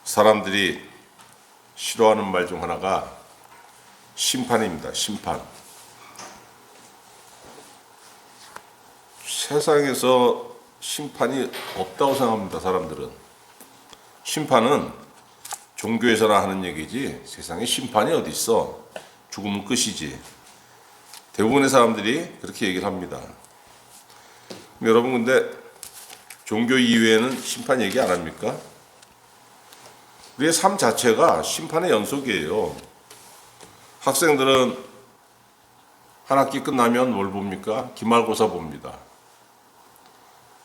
사람들이 싫어하는 말 중 하나가 심판입니다. 심판. 세상에서 심판이 없다고 생각합니다. 사람들은. 심판은 종교에서나 하는 얘기지 세상에 심판이 어디 있어. 죽으면 끝이지. 대부분의 사람들이 그렇게 얘기를 합니다. 여러분 근데 종교 이외에는 심판 얘기 안 합니까? 우리의 삶 자체가 심판의 연속이에요. 학생들은 한 학기 끝나면 뭘 봅니까? 기말고사 봅니다.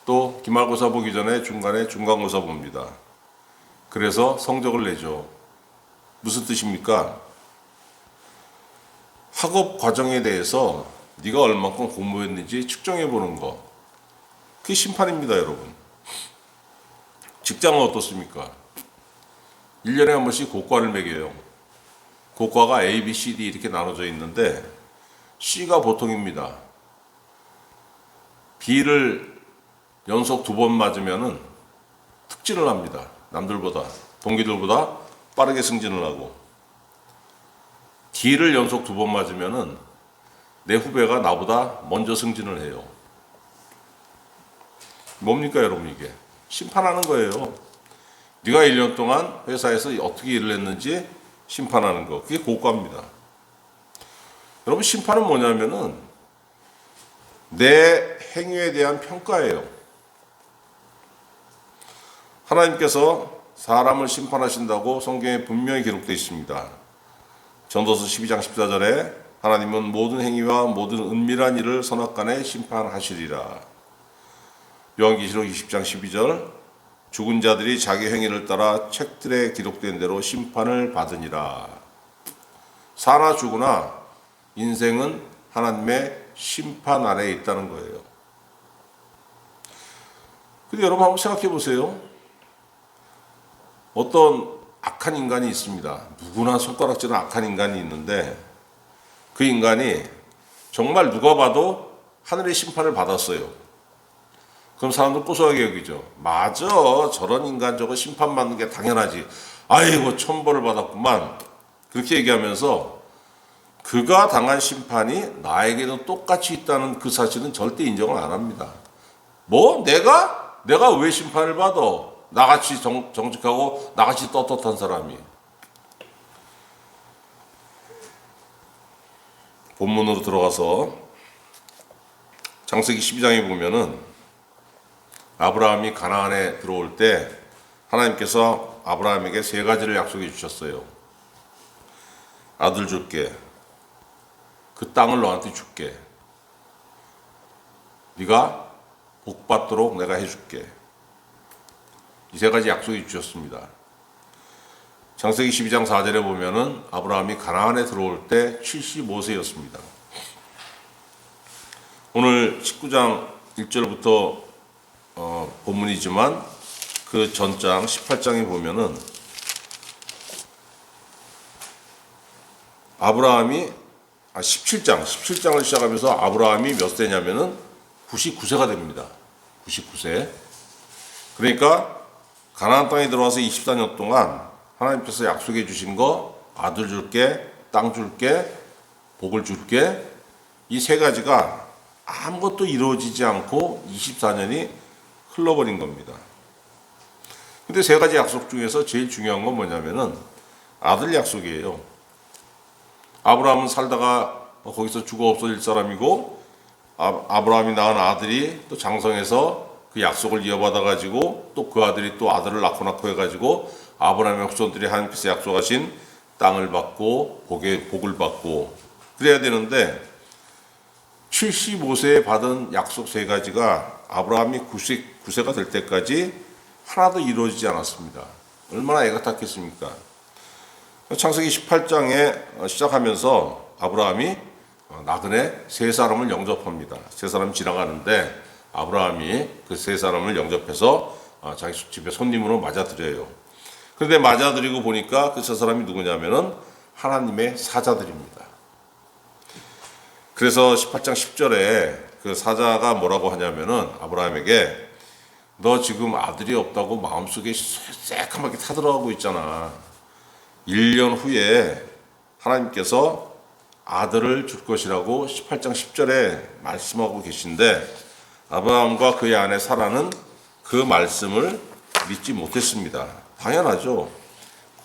또 기말고사 보기 전에 중간에 중간고사 봅니다. 그래서 성적을 내죠. 무슨 뜻입니까? 학업 과정에 대해서 네가 얼만큼 공부했는지 측정해 보는 거. 그게 심판입니다, 여러분. 직장은 어떻습니까? 1년에 한 번씩 고과를 매겨요. 고과가 A, B, C, D 이렇게 나눠져 있는데 C가 보통입니다. B를 연속 2번 맞으면은 특진을 합니다. 남들보다, 동기들보다 빠르게 승진을 하고 D를 연속 2번 맞으면은 내 후배가 나보다 먼저 승진을 해요. 뭡니까 여러분 이게? 심판하는 거예요. 네가 1년 동안 회사에서 어떻게 일을 했는지 심판하는 거. 그게 고과입니다. 여러분 심판은 뭐냐면은 내 행위에 대한 평가예요. 하나님께서 사람을 심판하신다고 성경에 분명히 기록되어 있습니다. 전도서 12장 14절에 하나님은 모든 행위와 모든 은밀한 일을 선악간에 심판하시리라. 요한계시록 20장 12절 죽은 자들이 자기 행위를 따라 책들에 기록된 대로 심판을 받으니라. 사나 죽으나 인생은 하나님의 심판 아래에 있다는 거예요. 근데 여러분 한번 생각해 보세요. 어떤 악한 인간이 있습니다. 누구나 손가락질은 악한 인간이 있는데 그 인간이 정말 누가 봐도 하늘의 심판을 받았어요. 그럼 사람들 고소하게 여기죠. 맞아, 저런 인간 저거 심판받는 게 당연하지. 아이고 천벌을 받았구만. 그렇게 얘기하면서 그가 당한 심판이 나에게도 똑같이 있다는 그 사실은 절대 인정을 안 합니다. 뭐? 내가 왜 심판을 받아? 나같이 정직하고 나같이 떳떳한 사람이. 본문으로 들어가서 창세기 12장에 보면은 아브라함이 가나안에 들어올 때 하나님께서 아브라함에게 3가지를 약속해 주셨어요. 아들 줄게. 그 땅을 너한테 줄게. 네가 복받도록 내가 해줄게. 이 3가지 약속해 주셨습니다. 창세기 12장 4절에 보면은 아브라함이 가나안에 들어올 때 75세였습니다. 오늘 19장 1절부터 본문이지만 그 전장 18장에 보면은 아브라함이 17장을 시작하면서 아브라함이 몇 세냐면은 99세가 됩니다. 99세. 그러니까 가나안 땅에 들어와서 24년 동안 하나님께서 약속해 주신 거 아들 줄게, 땅 줄게, 복을 줄게 이 3가지가 아무것도 이루어지지 않고 24년이 흘러버린 겁니다. 근데 3가지 약속 중에서 제일 중요한 건 뭐냐면은 아들 약속이에요. 아브라함은 살다가 거기서 죽어 없어질 사람이고 아브라함이 낳은 아들이 또 장성해서 그 약속을 이어받아 가지고 또 그 아들이 또 아들을 낳고 해가지고 아브라함의 후손들이 하나님께서 약속하신 땅을 받고 복을 받고 그래야 되는데 75세에 받은 약속 3가지가 아브라함이 9세가 될 때까지 하나도 이루어지지 않았습니다. 얼마나 애가 탔겠습니까? 창세기 18장에 시작하면서 아브라함이 나그네 3사람을 영접합니다. 3사람이 지나가는데 아브라함이 그 3사람을 영접해서 자기 집에 손님으로 맞아들여요. 그런데 맞아들이고 보니까 그 3사람이 누구냐면은 하나님의 사자들입니다. 그래서 18장 10절에 그 사자가 뭐라고 하냐면은 아브라함에게 너 지금 아들이 없다고 마음속에 새까맣게 타들어가고 있잖아. 1년 후에 하나님께서 아들을 줄 것이라고 18장 10절에 말씀하고 계신데 아브라함과 그의 아내 사라는 그 말씀을 믿지 못했습니다. 당연하죠.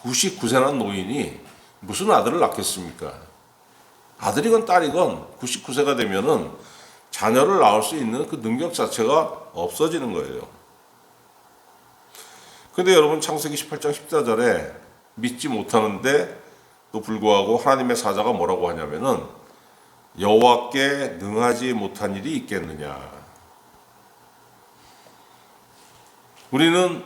99세난 노인이 무슨 아들을 낳겠습니까? 아들이건 딸이건 99세가 되면은 자녀를 낳을 수 있는 그 능력 자체가 없어지는 거예요. 근데 여러분 창세기 18장 14절에 믿지 못하는데 또 불구하고 하나님의 사자가 뭐라고 하냐면은 여호와께 능하지 못한 일이 있겠느냐. 우리는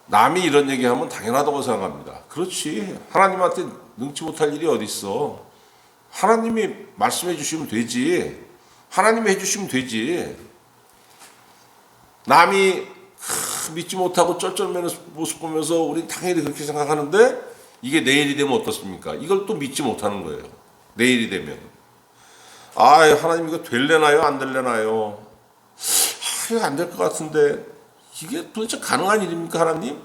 남이 이런 얘기하면 당연하다고 생각합니다. 그렇지. 하나님한테 능치 못할 일이 어디 있어. 하나님이 말씀해 주시면 되지. 하나님이 해주시면 되지. 남이 믿지 못하고 쩔쩔매는 모습 보면서 우리 당연히 그렇게 생각하는데 이게 내일이 되면 어떻습니까? 이걸 또 믿지 못하는 거예요. 내일이 되면. 하나님 이거 될래나요? 안 될래나요? 이거 안 될 것 같은데 이게 도대체 가능한 일입니까, 하나님?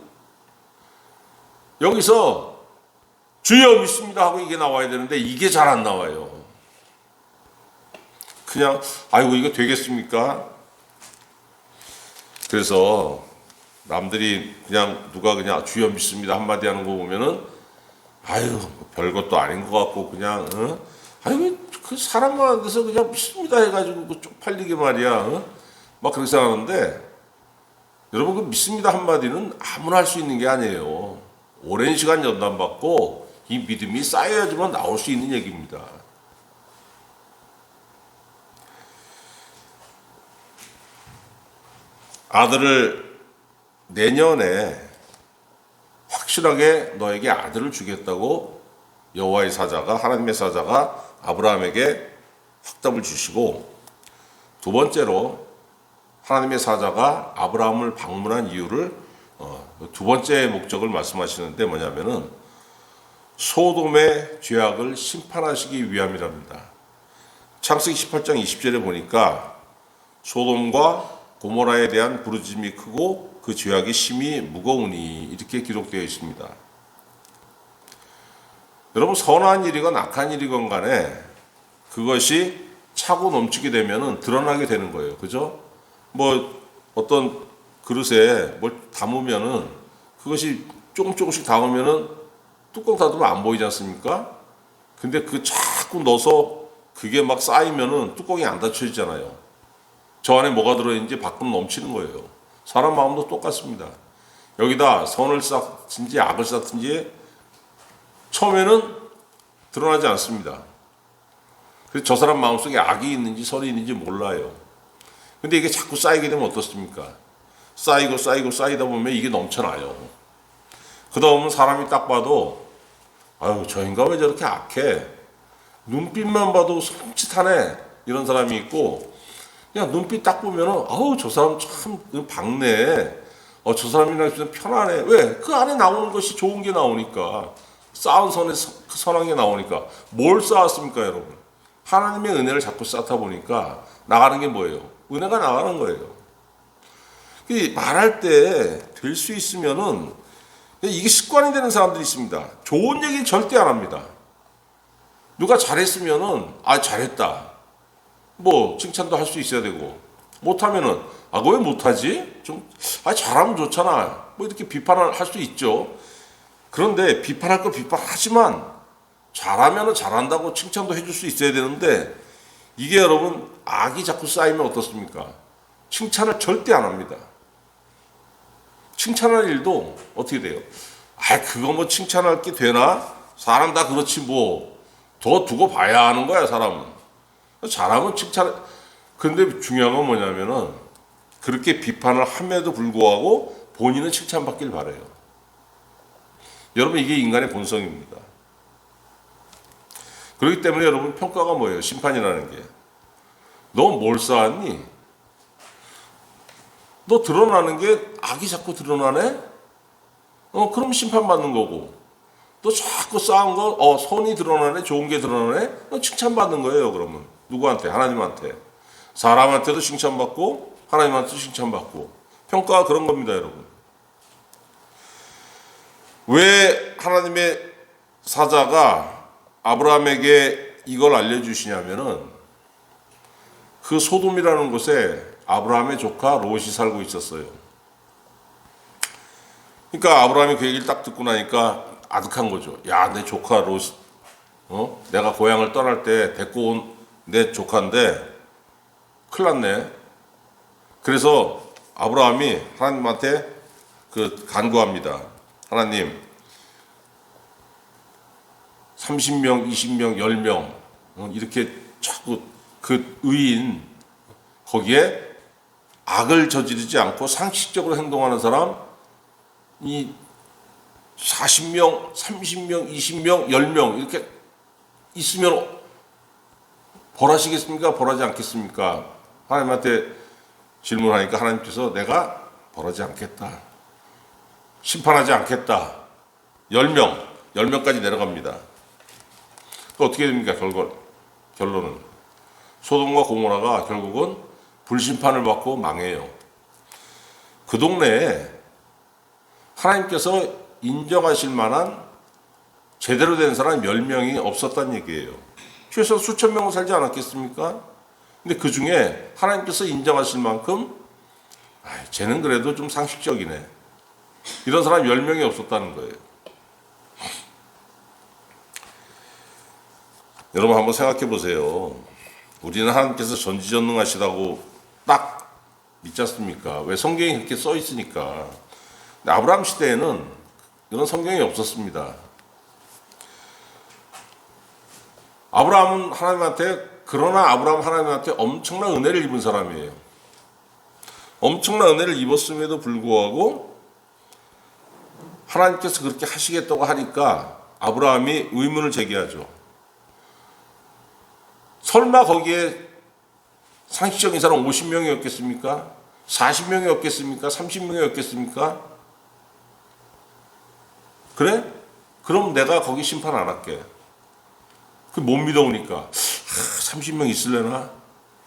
여기서 주여 믿습니다 하고 이게 나와야 되는데 이게 잘 안 나와요. 그냥 아이고 이거 되겠습니까? 그래서 남들이 그냥 누가 그냥 주여 믿습니다 한마디 하는 거 보면은 별것도 아닌 것 같고 그냥 그 사람 많은 데서 그냥 믿습니다 해가지고 그 쪽팔리게 말이야 막 그렇게 생각하는데 여러분 그 믿습니다 한마디는 아무나 할 수 있는 게 아니에요. 오랜 시간 연단받고 이 믿음이 쌓여야지만 나올 수 있는 얘기입니다. 아들을 내년에 확실하게 너에게 아들을 주겠다고 여호와의 사자가 하나님의 사자가 아브라함에게 확답을 주시고 두 번째로 하나님의 사자가 아브라함을 방문한 이유를 두 번째 목적을 말씀하시는데 뭐냐면은 소돔의 죄악을 심판하시기 위함이랍니다. 창세기 18장 20절에 보니까 소돔과 고모라에 대한 부르짖음이 크고 그 죄악이 심히 무거우니 이렇게 기록되어 있습니다. 여러분 선한 일이건 악한 일이건 간에 그것이 차고 넘치게 되면은 드러나게 되는 거예요. 그죠? 뭐 어떤 그릇에 뭘 담으면은 그것이 조금씩 담으면은 뚜껑 닫으면 안 보이지 않습니까? 근데 그 자꾸 넣어서 그게 막 쌓이면은 뚜껑이 안 닫혀지잖아요. 저 안에 뭐가 들어있는지 밖으로 넘치는 거예요. 사람 마음도 똑같습니다. 여기다 선을 쌓든지 악을 쌓든지 처음에는 드러나지 않습니다. 그래서 저 사람 마음속에 악이 있는지 선이 있는지 몰라요. 근데 이게 자꾸 쌓이게 되면 어떻습니까? 쌓이고 쌓이다 보면 이게 넘쳐나요. 그러다 보면 사람이 딱 봐도 저 인간 왜 저렇게 악해? 눈빛만 봐도 섬찟하네. 이런 사람이 있고 그냥 눈빛 딱 보면은 저 사람 참 밝네. 저 사람이랑 있으면 편하네. 왜? 그 안에 나오는 것이 좋은 게 나오니까. 쌓은 선에 선한 게 나오니까. 뭘 쌓았습니까, 여러분? 하나님의 은혜를 자꾸 쌓다 보니까 나가는 게 뭐예요? 은혜가 나가는 거예요. 말할 때 될 수 있으면은 이게 습관이 되는 사람들이 있습니다. 좋은 얘기 절대 안 합니다. 누가 잘했으면은 잘했다. 뭐 칭찬도 할 수 있어야 되고 못하면은 왜 못하지? 좀 잘하면 좋잖아. 뭐 이렇게 비판을 할 수 있죠. 그런데 비판할 거 비판하지만 잘하면은 잘한다고 칭찬도 해줄 수 있어야 되는데 이게 여러분 악이 자꾸 쌓이면 어떻습니까? 칭찬을 절대 안 합니다. 칭찬할 일도 어떻게 돼요? 그거 뭐 칭찬할 게 되나? 사람 다 그렇지 뭐. 더 두고 봐야 하는 거야 사람은. 잘하면 칭찬. 근데 중요한 건 뭐냐면은 그렇게 비판을 함에도 불구하고 본인은 칭찬받길 바래요. 여러분 이게 인간의 본성입니다. 그렇기 때문에 여러분 평가가 뭐예요? 심판이라는 게. 너 뭘 쌓았니? 너 드러나는 게 악이 자꾸 드러나네? 그럼 심판받는 거고. 너 자꾸 쌓은 거, 선이 드러나네? 좋은 게 드러나네? 너 칭찬받는 거예요, 그러면. 누구한테? 하나님한테. 사람한테도 칭찬받고, 하나님한테도 칭찬받고. 평가가 그런 겁니다, 여러분. 왜 하나님의 사자가 아브라함에게 이걸 알려주시냐면은 그 소돔이라는 곳에 아브라함의 조카 롯이 살고 있었어요. 그러니까 아브라함이 그 얘기를 딱 듣고 나니까 아득한 거죠. 야, 내 조카 롯, 내가 고향을 떠날 때 데리고 온 내 조카인데 큰일 났네. 그래서 아브라함이 하나님한테 간구합니다. 하나님, 30명, 20명, 10명 이렇게 자꾸 그 의인 거기에 악을 저지르지 않고 상식적으로 행동하는 사람 이 40명, 30명, 20명, 10명 이렇게 있으면 벌하시겠습니까? 벌하지 않겠습니까? 하나님한테 질문하니까 하나님께서 내가 벌하지 않겠다. 심판하지 않겠다. 10명까지 내려갑니다. 어떻게 됩니까? 결론은 소돔과 고모라가 결국은 불심판을 받고 망해요. 그 동네에 하나님께서 인정하실 만한 제대로 된 사람 10명이 없었다는 얘기예요. 최소 수천 명은 살지 않았겠습니까? 근데 그 중에 하나님께서 인정하실 만큼 쟤는 그래도 좀 상식적이네. 이런 사람 10명이 없었다는 거예요. 여러분 한번 생각해 보세요. 우리는 하나님께서 전지전능하시다고 딱 믿지 않습니까? 왜 성경이 그렇게 써 있으니까. 근데 아브라함 시대에는 이런 성경이 없었습니다. 아브라함은 그러나 아브라함 하나님한테 엄청난 은혜를 입은 사람이에요. 엄청난 은혜를 입었음에도 불구하고 하나님께서 그렇게 하시겠다고 하니까 아브라함이 의문을 제기하죠. 설마 거기에 상식적인 사람 50명이었겠습니까? 40명이었겠습니까? 30명이었겠습니까? 그래? 그럼 내가 거기 심판 안 할게. 못 믿어오니까 30명 있을래나?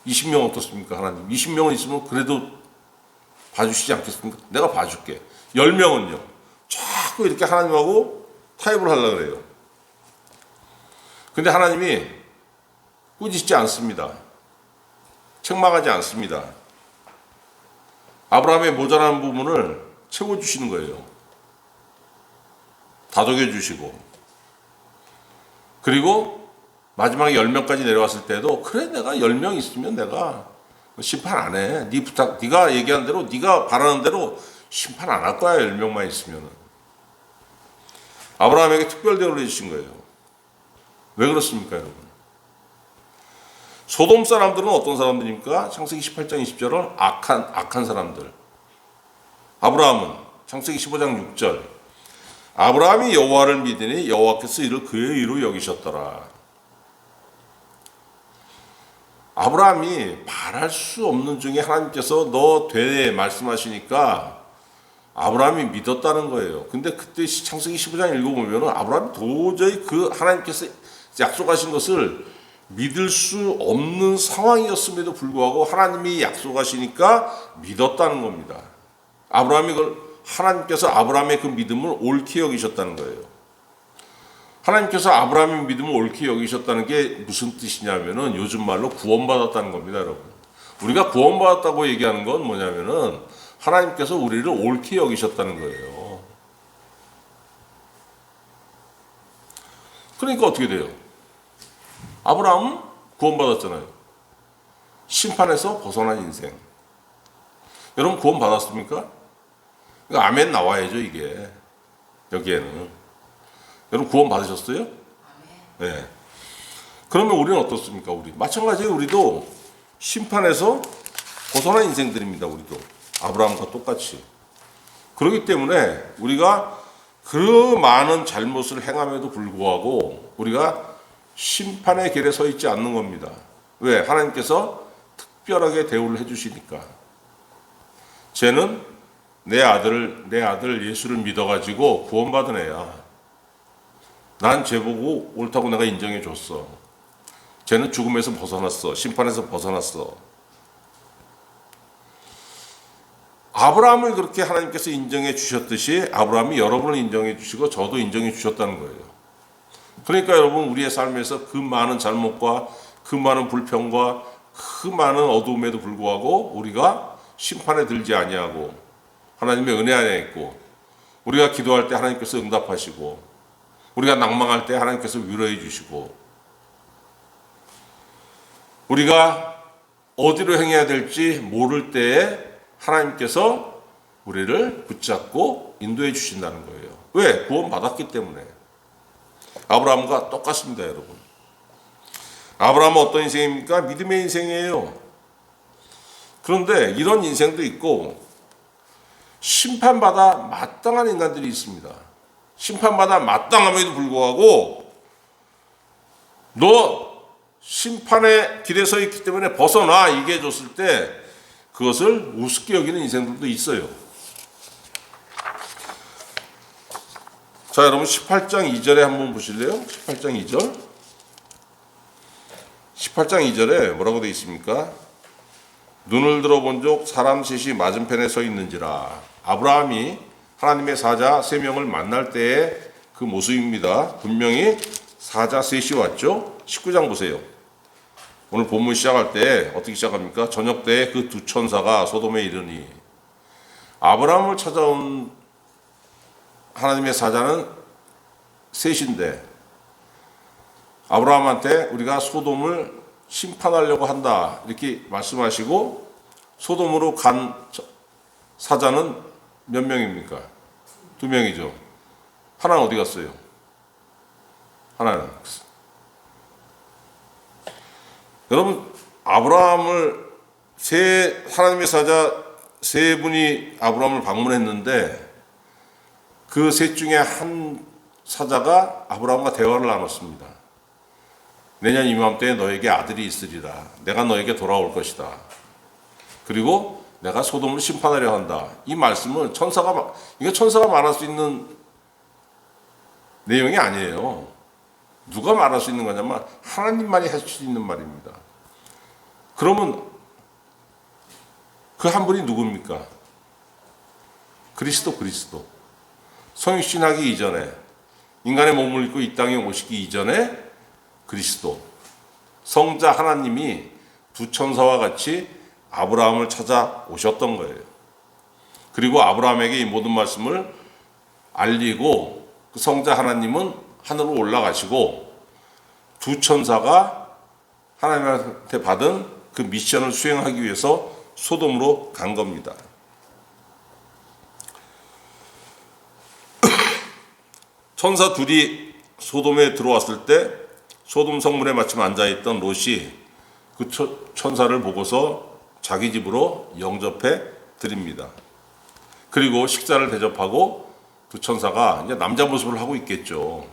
20명 어떻습니까? 하나님 20명은 있으면 그래도 봐주시지 않겠습니까? 내가 봐줄게. 10명은요 자꾸 이렇게 하나님하고 타협을 하려고 그래요. 근데 하나님이 꾸짖지 않습니다. 책망하지 않습니다. 아브라함의 모자라는 부분을 채워주시는 거예요. 다독여 주시고 그리고 마지막에 10명까지 내려왔을 때도 그래 내가 10명 있으면 내가 심판 안 해. 네 부탁, 네가 얘기한 대로 네가 바라는 대로 심판 안 할 거야. 10명만 있으면. 아브라함에게 특별 대우를 해주신 거예요. 왜 그렇습니까 여러분? 소돔 사람들은 어떤 사람들입니까? 창세기 18장 20절은 악한 사람들. 아브라함은 창세기 15장 6절 아브라함이 여호와를 믿으니 여호와께서 이를 그의 의로 여기셨더라. 아브라함이 말할 수 없는 중에 하나님께서 너 돼 말씀하시니까 아브라함이 믿었다는 거예요. 근데 그때 창세기 15장 읽어보면 아브라함이 도저히 그 하나님께서 약속하신 것을 믿을 수 없는 상황이었음에도 불구하고 하나님이 약속하시니까 믿었다는 겁니다. 하나님께서 아브라함의 그 믿음을 옳게 여기셨다는 거예요. 하나님께서 아브라함의 믿음을 옳게 여기셨다는 게 무슨 뜻이냐면은 요즘 말로 구원받았다는 겁니다, 여러분. 우리가 구원받았다고 얘기하는 건 뭐냐면은 하나님께서 우리를 옳게 여기셨다는 거예요. 그러니까 어떻게 돼요? 아브라함은 구원받았잖아요. 심판에서 벗어난 인생. 여러분 구원받았습니까? 그러니까 아멘 나와야죠, 이게. 여기에는. 여러분 구원 받으셨어요? 네. 그러면 우리는 어떻습니까? 마찬가지로 우리도 심판에서 벗어난 인생들입니다. 우리도 아브라함과 똑같이. 그렇기 때문에 우리가 그 많은 잘못을 행함에도 불구하고 우리가 심판의 결에 서 있지 않는 겁니다. 왜? 하나님께서 특별하게 대우를 해주시니까. 쟤는 내 아들 예수를 믿어가지고 구원받은 애야. 난 쟤 보고 옳다고 내가 인정해 줬어. 쟤는 죽음에서 벗어났어. 심판에서 벗어났어. 아브라함을 그렇게 하나님께서 인정해 주셨듯이 아브라함이 여러분을 인정해 주시고 저도 인정해 주셨다는 거예요. 그러니까 여러분, 우리의 삶에서 그 많은 잘못과 그 많은 불평과 그 많은 어두움에도 불구하고 우리가 심판에 들지 아니하고 하나님의 은혜 안에 있고, 우리가 기도할 때 하나님께서 응답하시고, 우리가 낭망할 때 하나님께서 위로해 주시고, 우리가 어디로 행해야 될지 모를 때에 하나님께서 우리를 붙잡고 인도해 주신다는 거예요. 왜? 구원 받았기 때문에. 아브라함과 똑같습니다, 여러분. 아브라함은 어떤 인생입니까? 믿음의 인생이에요. 그런데 이런 인생도 있고 심판받아 마땅한 인간들이 있습니다. 심판받아 마땅함에도 불구하고 너 심판의 길에 서 있기 때문에 벗어나, 이게 줬을 때 그것을 우습게 여기는 인생들도 있어요. 자, 여러분 18장 2절에 한번 보실래요? 18장 2절. 18장 2절에 뭐라고 되어 있습니까? 눈을 들어본즉 사람 셋이 맞은편에 서 있는지라. 아브라함이 하나님의 사자 3명을 만날 때의 그 모습입니다. 분명히 사자 셋이 왔죠. 19장 보세요. 오늘 본문 시작할 때 어떻게 시작합니까? 저녁 때에 그 두 천사가 소돔에 이르니. 아브라함을 찾아온 하나님의 사자는 셋인데 아브라함한테 우리가 소돔을 심판하려고 한다 이렇게 말씀하시고, 소돔으로 간 사자는 몇 명입니까? 2명이죠. 하나는 어디 갔어요? 하나는. 여러분, 아브라함을 하나님의 사자 3분이 아브라함을 방문했는데 그 셋 중에 한 사자가 아브라함과 대화를 나눴습니다. 내년 이맘때에 너에게 아들이 있으리라. 내가 너에게 돌아올 것이다. 그리고 내가 소돔을 심판하려 한다. 이 말씀은 이게 천사가 말할 수 있는 내용이 아니에요. 누가 말할 수 있는 거냐면 하나님만이 할 수 있는 말입니다. 그러면 그 한 분이 누굽니까? 그리스도. 성육신하기 이전에, 인간의 몸을 입고 이 땅에 오시기 이전에 그리스도, 성자 하나님이 두 천사와 같이 아브라함을 찾아오셨던 거예요. 그리고 아브라함에게 이 모든 말씀을 알리고 그 성자 하나님은 하늘로 올라가시고 두 천사가 하나님한테 받은 그 미션을 수행하기 위해서 소돔으로 간 겁니다. 천사 둘이 소돔에 들어왔을 때 소돔 성문에 마침 앉아있던 롯이 그 천사를 보고서 자기 집으로 영접해 드립니다. 그리고 식사를 대접하고 두 천사가 이제 남자 모습을 하고 있겠죠.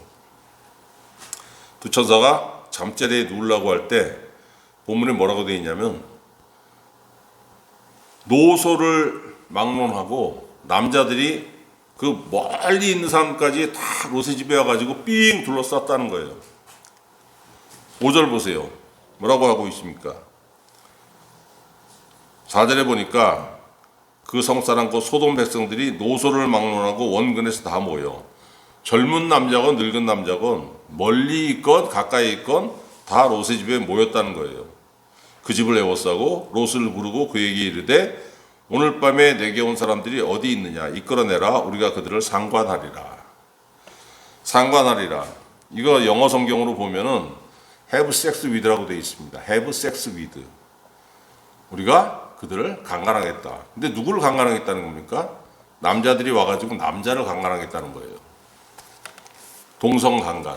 두 천사가 잠자리에 누우려고 할 때 본문에 뭐라고 되어 있냐면, 노소를 막론하고 남자들이 그 멀리 있는 사람까지 다 롯의 집에 와가지고 삥 둘러쌌다는 거예요. 5절 보세요. 뭐라고 하고 있습니까? 4절에 보니까 그 성사람 곧 소돔 백성들이 노소를 막론하고 원근에서 다 모여, 젊은 남자건 늙은 남자건 멀리 있건 가까이 있건 다 롯의 집에 모였다는 거예요. 그 집을 에워싸고 롯을 부르고 그에게 이르되 오늘 밤에 내게 온 사람들이 어디 있느냐 이끌어내라. 우리가 그들을 상관하리라. 상관하리라. 이거 영어 성경으로 보면은 have sex with라고 되어 있습니다. have sex with. 우리가 그들을 강간하겠다. 근데 누구를 강간하겠다는 겁니까? 남자들이 와가지고 남자를 강간하겠다는 거예요. 동성 강간.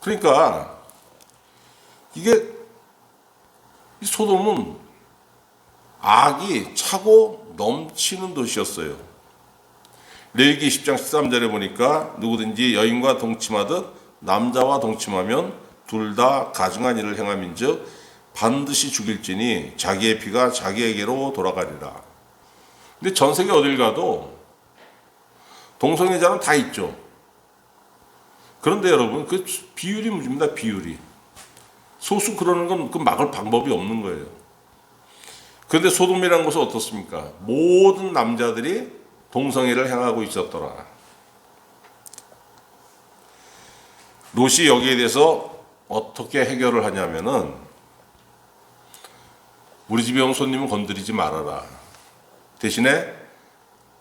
그러니까 이게 이 소돔은 악이 차고 넘치는 도시였어요. 레위기 10장 13절에 보니까 누구든지 여인과 동침하듯 남자와 동침하면 둘 다 가증한 일을 행함인즉 반드시 죽일지니 자기의 피가 자기에게로 돌아가리라. 근데 전 세계 어딜 가도 동성애자는 다 있죠. 그런데 여러분, 그 비율이 문제입니다. 비율이. 소수 그러는 건 그 막을 방법이 없는 거예요. 그런데 소돔이라는 것은 어떻습니까? 모든 남자들이 동성애를 행하고 있었더라. 롯이 여기에 대해서 어떻게 해결을 하냐면은, 우리 집에 온 손님은 건드리지 말아라. 대신에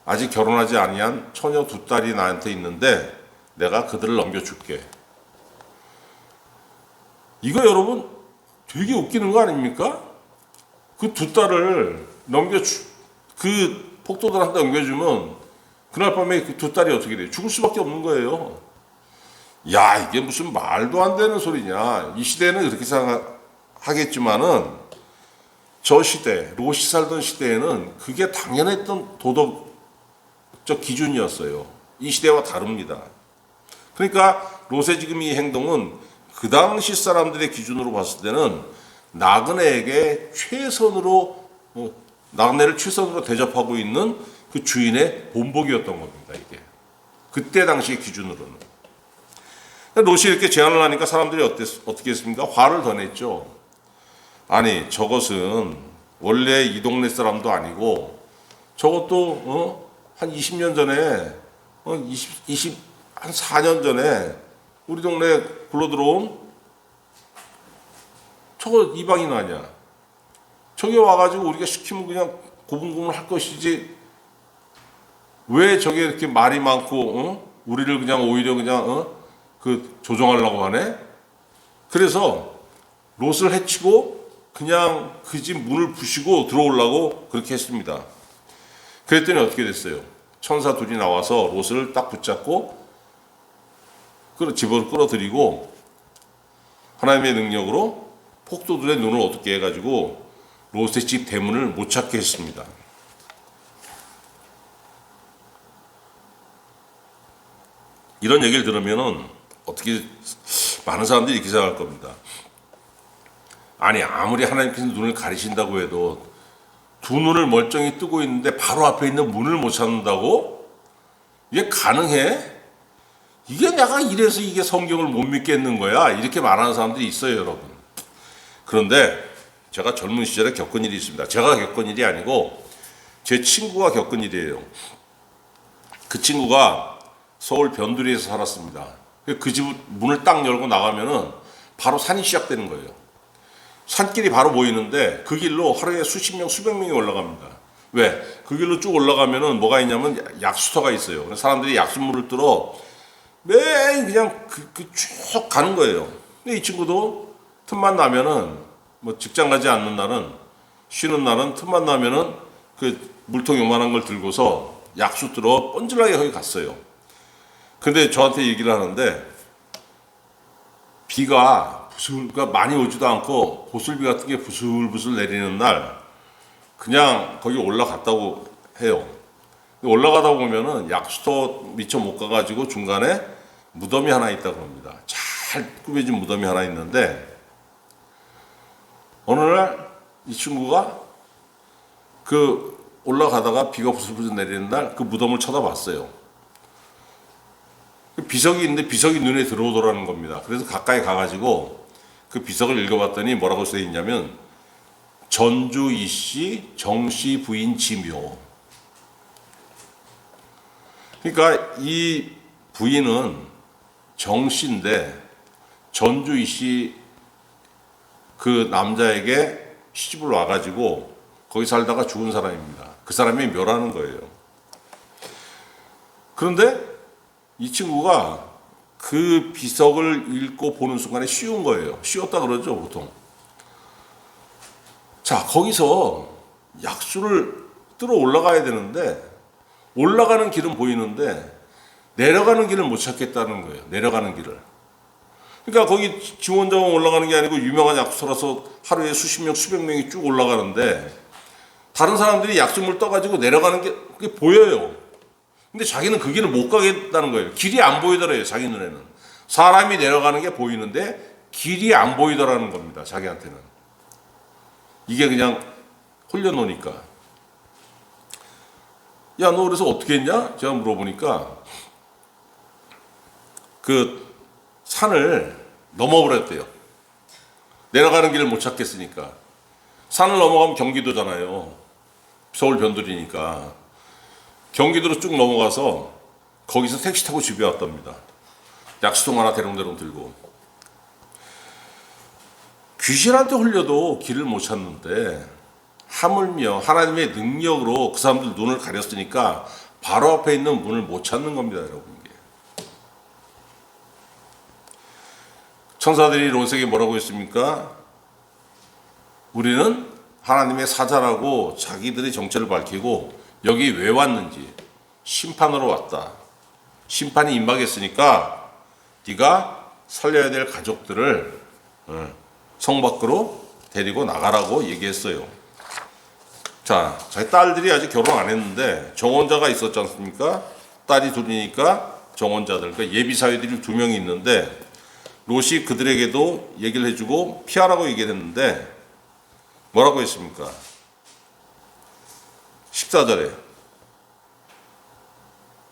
아직 결혼하지 아니한 처녀 2딸이 나한테 있는데 내가 그들을 넘겨줄게. 이거 여러분 되게 웃기는 거 아닙니까? 그 2딸을 그 폭도들한테 넘겨주면 그날 밤에 그 2딸이 어떻게 돼요? 죽을 수밖에 없는 거예요. 야, 이게 무슨 말도 안 되는 소리냐. 이 시대는 그렇게 생각하겠지만은 저 시대, 롯이 살던 시대에는 그게 당연했던 도덕적 기준이었어요. 이 시대와 다릅니다. 그러니까 롯의 지금 이 행동은 그 당시 사람들의 기준으로 봤을 때는 나그네에게 나그네를 최선으로 대접하고 있는 그 주인의 본보기였던 겁니다. 이게 그때 당시의 기준으로는. 롯이 이렇게 제안을 하니까 사람들이 어떻게 했습니까? 화를 더 냈죠. 아니, 저것은 원래 이 동네 사람도 아니고 저것도 한 20년 전에 한 4년 전에 우리 동네에 굴러들어온 저거 이방인 아니야. 저기 와가지고 우리가 시키면 그냥 고분고분 할 것이지, 왜 저게 이렇게 말이 많고 우리를 그냥 오히려 그냥 그 조종하려고 하네. 그래서 롯을 해치고 그냥 그 집 문을 부시고 들어오려고 그렇게 했습니다. 그랬더니 어떻게 됐어요? 천사 둘이 나와서 롯을 딱 붙잡고 집으로 끌어들이고 하나님의 능력으로 폭도들의 눈을 어둡게 해가지고 롯의 집 대문을 못 찾게 했습니다. 이런 얘기를 들으면은 어떻게 많은 사람들이 이렇게 생각할 겁니다. 아니, 아무리 하나님께서 눈을 가리신다고 해도 두 눈을 멀쩡히 뜨고 있는데 바로 앞에 있는 문을 못 찾는다고? 이게 가능해? 이게 내가 이래서 이게 성경을 못 믿겠는 거야? 이렇게 말하는 사람들이 있어요, 여러분. 그런데 제가 젊은 시절에 겪은 일이 있습니다. 제가 겪은 일이 아니고 제 친구가 겪은 일이에요. 그 친구가 서울 변두리에서 살았습니다. 그 집 문을 딱 열고 나가면은 바로 산이 시작되는 거예요. 산길이 바로 보이는데 그 길로 하루에 수십 명, 수백 명이 올라갑니다. 왜? 그 길로 쭉 올라가면은 뭐가 있냐면 약수터가 있어요. 그래서 사람들이 약수물을 들어 매일 그냥 쭉 가는 거예요. 근데 이 친구도 틈만 나면은 뭐 직장 가지 않는 날은, 쉬는 날은 틈만 나면은 그 물통 요만한 걸 들고서 약수 들어 뻔질나게 거기 갔어요. 근데 저한테 얘기를 하는데 비가 그러니까 많이 오지도 않고 보슬비 같은 게 부슬부슬 내리는 날 그냥 거기 올라갔다고 해요. 올라가다 보면은 약수터 미처 못 가가지고 중간에 무덤이 하나 있다고 합니다. 잘 꾸며진 무덤이 하나 있는데 어느 날 이 친구가 그 올라가다가 비가 부슬부슬 내리는 날 그 무덤을 쳐다봤어요. 비석이 있는데 비석이 눈에 들어오더라는 겁니다. 그래서 가까이 가가지고 그 비석을 읽어봤더니 뭐라고 써 있냐면 전주 이씨 정씨 부인 지묘. 그러니까 이 부인은 정씨인데 전주 이씨 그 남자에게 시집을 와가지고 거기 살다가 죽은 사람입니다. 그 사람이 묘라는 거예요. 그런데 이 친구가 그 비석을 읽고 보는 순간에 쉬운 거예요. 쉬었다 그러죠, 보통. 자, 거기서 약수를 뚫어 올라가야 되는데 올라가는 길은 보이는데 내려가는 길을 못 찾겠다는 거예요. 내려가는 길을. 그러니까 거기 지원자원 올라가는 게 아니고 유명한 약수터라서 하루에 수십 명, 수백 명이 쭉 올라가는데 다른 사람들이 약수물 떠가지고 내려가는 게 그게 보여요. 근데 자기는 그 길을 못 가겠다는 거예요. 길이 안 보이더래요, 자기 눈에는. 사람이 내려가는 게 보이는데 길이 안 보이더라는 겁니다, 자기한테는. 이게 그냥 홀려놓으니까. 야, 너 그래서 어떻게 했냐? 제가 물어보니까 그 산을 넘어버렸대요. 내려가는 길을 못 찾겠으니까. 산을 넘어가면 경기도잖아요. 서울 변두리니까. 경기도로 쭉 넘어가서 거기서 택시 타고 집에 왔답니다. 약수통 하나 대롱대롱 들고. 귀신한테 홀려도 길을 못 찾는데 하물며 하나님의 능력으로 그 사람들 눈을 가렸으니까 바로 앞에 있는 문을 못 찾는 겁니다, 여러분. 천사들이 롯에게 뭐라고 했습니까? 우리는 하나님의 사자라고 자기들의 정체를 밝히고 여기 왜 왔는지 심판으로 왔다. 심판이 임박했으니까 네가 살려야 될 가족들을 성 밖으로 데리고 나가라고 얘기했어요. 자, 자기 딸들이 아직 결혼 안 했는데 정혼자가 있었지 않습니까? 딸이 둘이니까 정혼자들, 그러니까 예비 사위들이 2명이 있는데 롯이 그들에게도 얘기를 해주고 피하라고 얘기를 했는데 뭐라고 했습니까? 14절에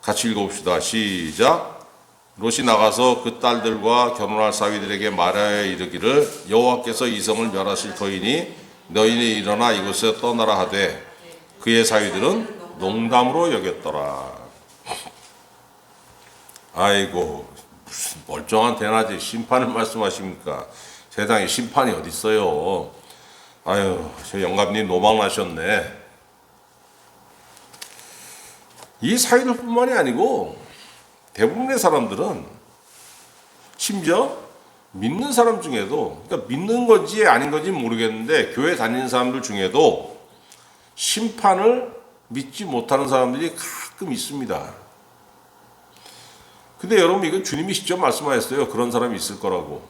같이 읽어봅시다. 시작. 롯이 나가서 그 딸들과 결혼할 사위들에게 말하여 이르기를 여호와께서 이 성을 멸하실 터이니 너희는 일어나 이곳에서 떠나라 하되 그의 사위들은 농담으로 여겼더라. 아이고, 무슨 멀쩡한 대낮에 심판을 말씀하십니까? 세상에 심판이 어디 있어요? 아유, 저 영감님 노망 나셨네. 이 사위들뿐만이 아니고 대부분의 사람들은 심지어 믿는 사람 중에도, 그러니까 믿는 건지 아닌 건지 모르겠는데 교회 다니는 사람들 중에도 심판을 믿지 못하는 사람들이 가끔 있습니다. 근데 여러분, 이건 주님이 직접 말씀하셨어요. 그런 사람이 있을 거라고.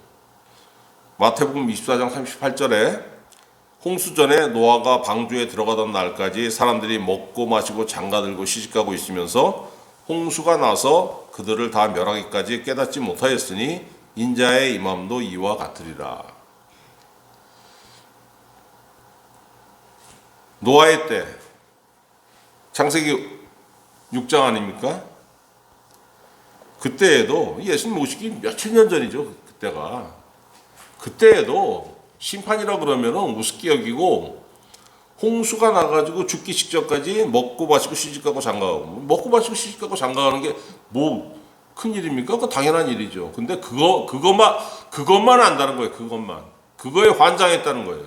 마태복음 24장 38절에 홍수 전에 노아가 방주에 들어가던 날까지 사람들이 먹고 마시고 장가들고 시집가고 있으면서 홍수가 나서 그들을 다 멸하기까지 깨닫지 못하였으니 인자의 임함도 이와 같으리라. 노아의 때, 창세기 6장 아닙니까? 그때에도 예수님 오시기 몇천 년 전이죠. 그때가. 그때에도 심판이라 그러면은 우습게 여기고 홍수가 나가지고 죽기 직전까지 먹고 마시고 시집가고 장가가고, 먹고 마시고 시집가고 장가가는 게 뭐 큰 일입니까? 그거 당연한 일이죠. 근데 그것만 안다는 거예요. 그거에 환장했다는 거예요.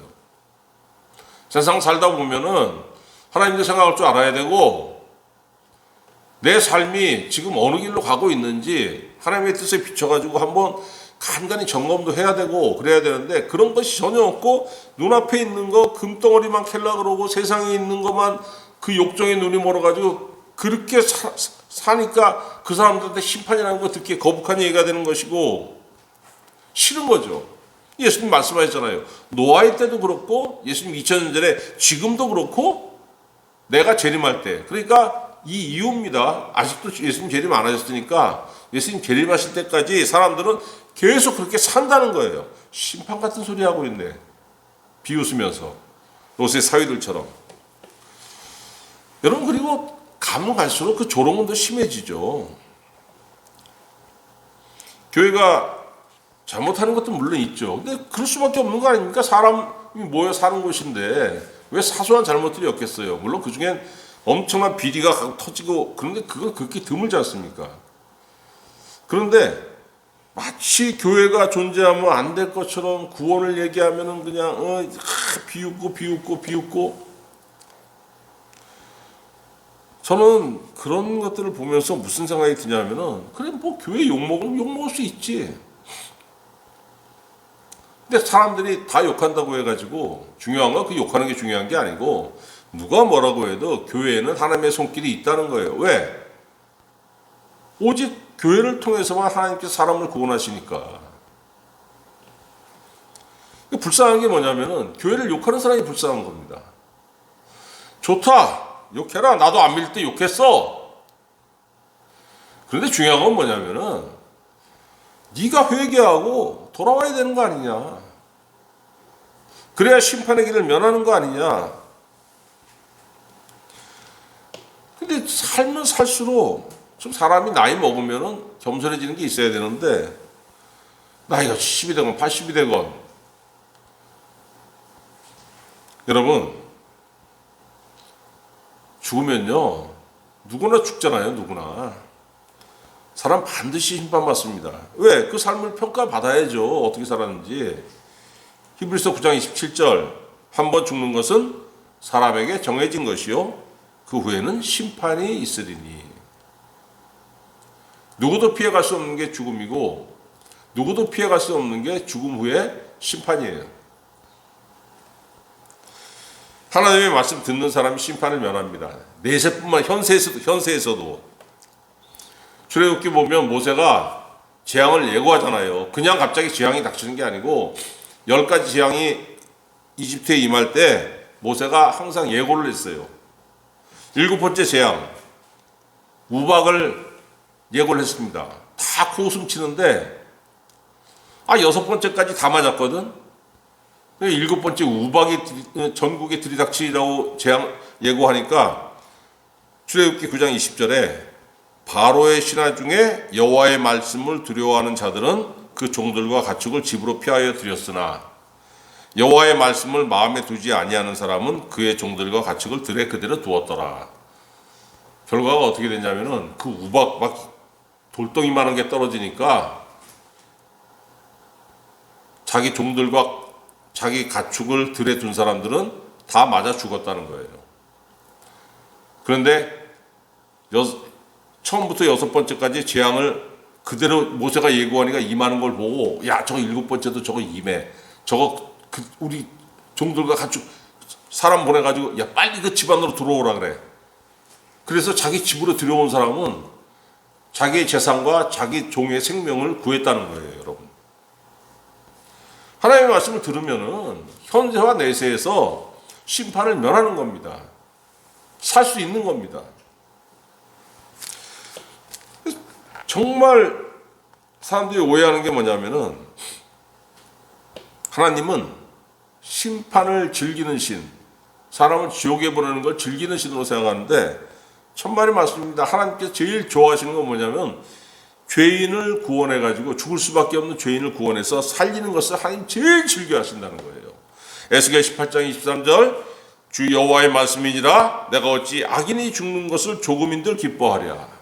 세상 살다 보면은 하나님도 생각할 줄 알아야 되고 내 삶이 지금 어느 길로 가고 있는지 하나님의 뜻에 비춰가지고 한번 간간히 점검도 해야 되고 그래야 되는데 그런 것이 전혀 없고 눈앞에 있는 거 금덩어리만 캘라 그러고 세상에 있는 것만 그 욕정에 눈이 멀어가지고 그렇게 사니까 그 사람들한테 심판이라는 거 듣기에 거북한 얘기가 되는 것이고 싫은 거죠. 예수님 말씀하셨잖아요. 노아의 때도 그렇고 예수님 2000년 전에 지금도 그렇고 내가 재림할 때, 그러니까 이 이유입니다. 아직도 예수님 재림 안 하셨으니까 예수님 재림하실 때까지 사람들은 계속 그렇게 산다는 거예요. 심판 같은 소리 하고 있네. 비웃으면서 롯의 사위들처럼. 여러분, 그리고 가면 갈수록 그 조롱은 더 심해지죠. 교회가 잘못하는 것도 물론 있죠. 근데 그럴 수밖에 없는 거 아닙니까? 사람이 모여 사는 곳인데 왜 사소한 잘못들이 없겠어요? 물론 그 중엔 엄청난 비리가 터지고 그런데 그건 극히 드물지 않습니까? 그런데 마치 교회가 존재하면 안 될 것처럼 구원을 얘기하면은 그냥 비웃고 저는 그런 것들을 보면서 무슨 생각이 드냐면은 그래 뭐 교회 욕먹으면 욕먹을 수 있지. 근데 사람들이 다 욕한다고 해가지고 중요한 건 그 욕하는 게 중요한 게 아니고 누가 뭐라고 해도 교회에는 하나님의 손길이 있다는 거예요. 왜? 오직 교회를 통해서만 하나님께서 사람을 구원하시니까. 불쌍한 게 뭐냐면은 교회를 욕하는 사람이 불쌍한 겁니다. 좋다, 욕해라. 나도 안 믿을 때 욕했어. 그런데 중요한 건 뭐냐면은 네가 회개하고 돌아와야 되는 거 아니냐. 그래야 심판의 길을 면하는 거 아니냐. 근데 살면 살수록 좀 사람이 나이 먹으면은 겸손해지는 게 있어야 되는데 나이가 70이 되건 80이 되건 여러분, 죽으면요, 누구나 죽잖아요, 누구나. 사람 반드시 심판받습니다. 왜? 그 삶을 평가받아야죠. 어떻게 살았는지. 히브리서 9장 27절, 한 번 죽는 것은 사람에게 정해진 것이요, 그 후에는 심판이 있으리니. 누구도 피해갈 수 없는 게 죽음이고, 누구도 피해갈 수 없는 게 죽음 후에 심판이에요. 하나님의 말씀 듣는 사람이 심판을 면합니다. 내세뿐만 현세에서도 출애굽기 보면 모세가 재앙을 예고하잖아요. 그냥 갑자기 재앙이 닥치는 게 아니고 10가지 재앙이 이집트에 임할 때 모세가 항상 예고를 했어요. 7번째 재앙, 우박을 예고를 했습니다. 다 코웃음 치는데 6번째까지 다 맞았거든. 7번째 우박이 전국에 들이닥치라고 재앙 예고하니까 출애굽기 9장 20절에 바로의 신하 중에 여호와의 말씀을 두려워하는 자들은 그 종들과 가축을 집으로 피하여 들였으나 여호와의 말씀을 마음에 두지 아니하는 사람은 그의 종들과 가축을 들에 그대로 두었더라. 결과가 어떻게 됐냐면은 그 우박 막 돌덩이만한 게 떨어지니까 자기 종들과 자기 가축을 들에 둔 사람들은 다 맞아 죽었다는 거예요. 그런데 처음부터 6번째까지 재앙을 그대로 모세가 예고하니까 임하는 걸 보고, 야, 저거 7번째도 저거 임해. 저거 우리 종들과 가축 사람 보내가지고, 야, 빨리 그 집안으로 들어오라 그래. 그래서 자기 집으로 들어온 사람은 자기의 재산과 자기 종의 생명을 구했다는 거예요, 여러분. 하나님의 말씀을 들으면은 현세와 내세에서 심판을 면하는 겁니다. 살 수 있는 겁니다. 정말 사람들이 오해하는 게 뭐냐면은 하나님은 심판을 즐기는 신, 사람을 지옥에 보내는 걸 즐기는 신으로 생각하는데 천만의 말씀입니다. 하나님께서 제일 좋아하시는 건 뭐냐면 죄인을 구원해가지고 죽을 수밖에 없는 죄인을 구원해서 살리는 것을 하나님 제일 즐겨 하신다는 거예요. 에스겔 18장 23절, 주 여호와의 말씀이니라 내가 어찌 악인이 죽는 것을 조금인들 기뻐하랴.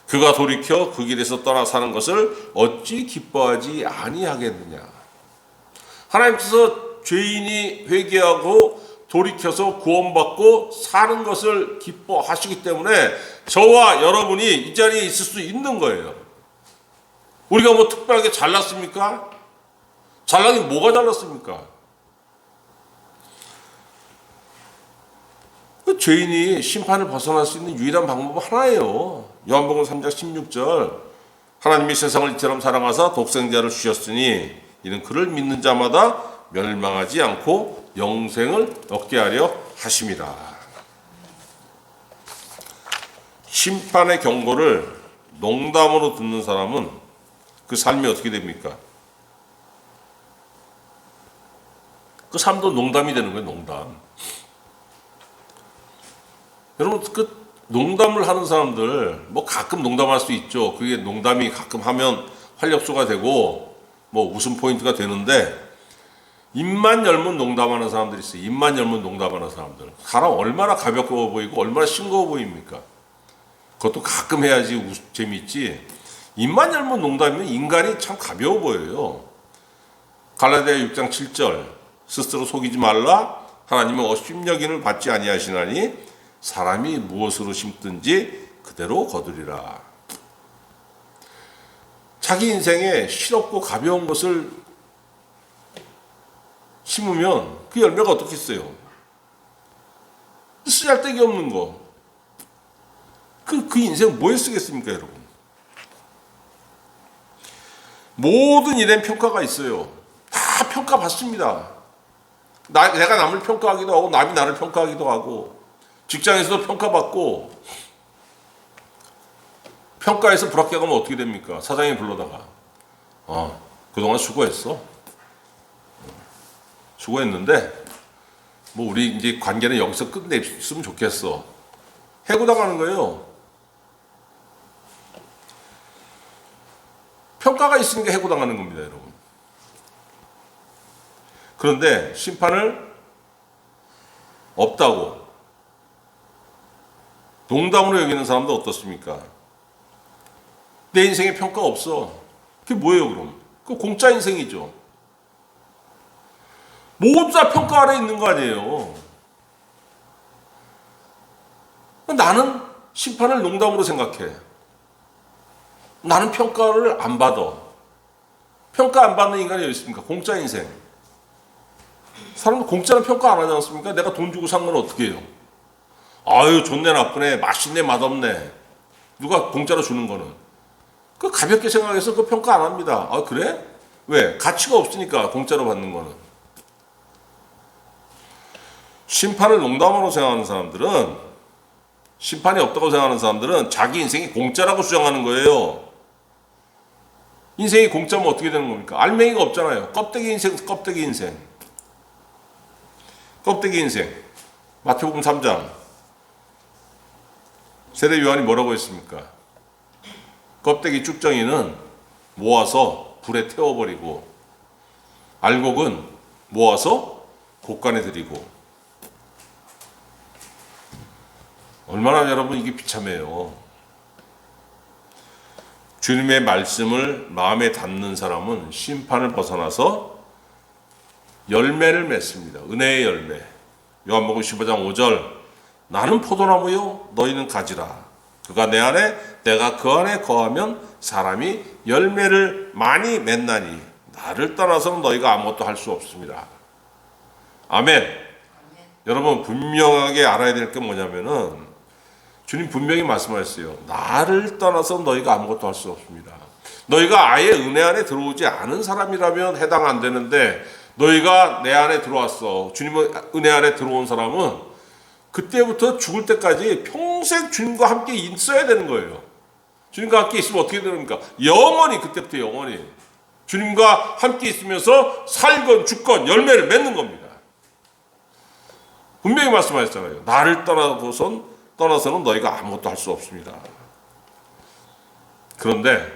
그가 돌이켜 그 길에서 떠나 사는 것을 어찌 기뻐하지 아니하겠느냐. 하나님께서 죄인이 회개하고 돌이켜서 구원받고 사는 것을 기뻐하시기 때문에 저와 여러분이 이 자리에 있을 수 있는 거예요. 우리가 뭐 특별하게 잘났습니까? 잘나긴 뭐가 잘났습니까? 그 죄인이 심판을 벗어날 수 있는 유일한 방법은 하나예요. 요한복음 3장 16절, 하나님이 세상을 이처럼 사랑하사 독생자를 주셨으니 이는 그를 믿는 자마다 멸망하지 않고 영생을 얻게 하려 하심이라. 심판의 경고를 농담으로 듣는 사람은 그 삶이 어떻게 됩니까? 그 삶도 농담이 되는 거예요, 농담. 여러분, 그 농담을 하는 사람들, 뭐 가끔 농담할 수 있죠. 그게 농담이 가끔 하면 활력소가 되고 뭐 웃음 포인트가 되는데, 입만 열면 농담하는 사람들이 있어요. 입만 열면 농담하는 사람들. 사람 얼마나 가볍게 보이고 얼마나 싱거워 보입니까? 그것도 가끔 해야지 재미있지. 입만 열면 농담이면 인간이 참 가벼워 보여요. 갈라디아 6장 7절, 스스로 속이지 말라. 하나님은 업신여김을 받지 아니하시나니 사람이 무엇으로 심든지 그대로 거두리라. 자기 인생에 실없고 가벼운 것을 심으면 그 열매가 어떻겠어요? 쓰잘데기 없는 거. 그 인생 뭐에 쓰겠습니까, 여러분? 모든 일엔 평가가 있어요. 다 평가받습니다. 내가 남을 평가하기도 하고 남이 나를 평가하기도 하고, 직장에서도 평가받고, 평가에서 불합격하면 어떻게 됩니까? 사장이 불러다가 그동안 수고했어. 수고했는데 뭐 우리 이제 관계는 여기서 끝냈으면 좋겠어. 해고당하는 거예요. 평가가 있으니까 해고당하는 겁니다, 여러분. 그런데 심판을 없다고 농담으로 여기는 사람도 어떻습니까? 내 인생에 평가 없어. 그게 뭐예요 그럼? 그 공짜 인생이죠. 모두 다 평가 아래 있는 거 아니에요. 나는 심판을 농담으로 생각해. 나는 평가를 안 받아. 평가 안 받는 인간이 어디 있습니까? 공짜 인생. 사람도 공짜로 평가 안 하지 않습니까? 내가 돈 주고 산 건 어떻게 해요? 아유 좋네 나쁘네 맛있네 맛없네. 누가 공짜로 주는 거는. 그 가볍게 생각해서 그 평가 안 합니다. 아 그래? 왜? 가치가 없으니까 공짜로 받는 거는. 심판을 농담으로 생각하는 사람들은, 심판이 없다고 생각하는 사람들은 자기 인생이 공짜라고 주장하는 거예요. 인생이 공짜면 어떻게 되는 겁니까? 알맹이가 없잖아요. 껍데기 인생, 껍데기 인생. 껍데기 인생. 마태복음 3장. 세례 요한이 뭐라고 했습니까? 껍데기 쭉정이는 모아서 불에 태워버리고 알곡은 모아서 곳간에 들이고. 얼마나 여러분 이게 비참해요. 주님의 말씀을 마음에 담는 사람은 심판을 벗어나서 열매를 맺습니다. 은혜의 열매. 요한복음 15장 5절. 나는 포도나무요 너희는 가지라. 그가 내 안에 내가 그 안에 거하면 사람이 열매를 많이 맺나니 나를 떠나서는 너희가 아무것도 할 수 없습니다. 아멘. 여러분 분명하게 알아야 될 게 뭐냐면은 주님 분명히 말씀하셨어요. 나를 떠나서 너희가 아무것도 할 수 없습니다. 너희가 아예 은혜 안에 들어오지 않은 사람이라면 해당 안 되는데 너희가 내 안에 들어왔어. 주님의 은혜 안에 들어온 사람은 그때부터 죽을 때까지 평생 주님과 함께 있어야 되는 거예요. 주님과 함께 있으면 어떻게 됩니까? 영원히, 그때부터 영원히 주님과 함께 있으면서 살건 죽건 열매를 맺는 겁니다. 분명히 말씀하셨잖아요. 나를 떠나서는 너희가 아무것도 할 수 없습니다. 그런데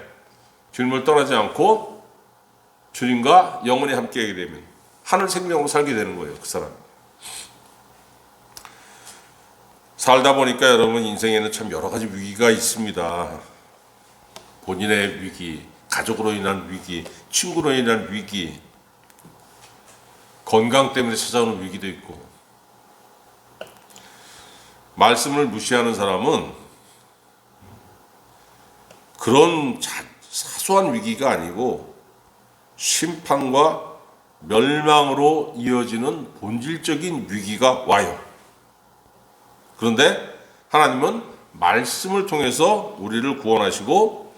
주님을 떠나지 않고 주님과 영원히 함께하게 되면 하늘 생명으로 살게 되는 거예요. 그 사람. 살다 보니까 여러분 인생에는 참 여러 가지 위기가 있습니다. 본인의 위기, 가족으로 인한 위기, 친구로 인한 위기, 건강 때문에 찾아오는 위기도 있고. 말씀을 무시하는 사람은 그런 사소한 위기가 아니고 심판과 멸망으로 이어지는 본질적인 위기가 와요. 그런데 하나님은 말씀을 통해서 우리를 구원하시고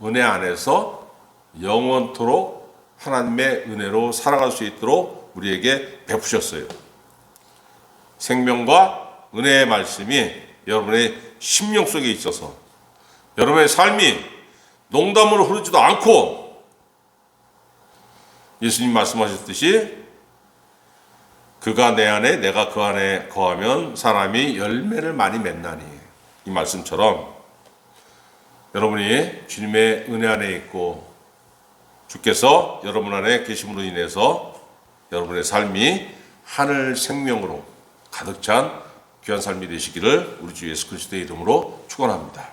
은혜 안에서 영원토록 하나님의 은혜로 살아갈 수 있도록 우리에게 베푸셨어요. 생명과 은혜의 말씀이 여러분의 심령 속에 있어서 여러분의 삶이 농담으로 흐르지도 않고 예수님 말씀하셨듯이 그가 내 안에 내가 그 안에 거하면 사람이 열매를 많이 맺나니, 이 말씀처럼 여러분이 주님의 은혜 안에 있고 주께서 여러분 안에 계심으로 인해서 여러분의 삶이 하늘 생명으로 가득 찬 귀한 삶이 되시기를 우리 주 예수 그리스도의 이름으로 축원합니다.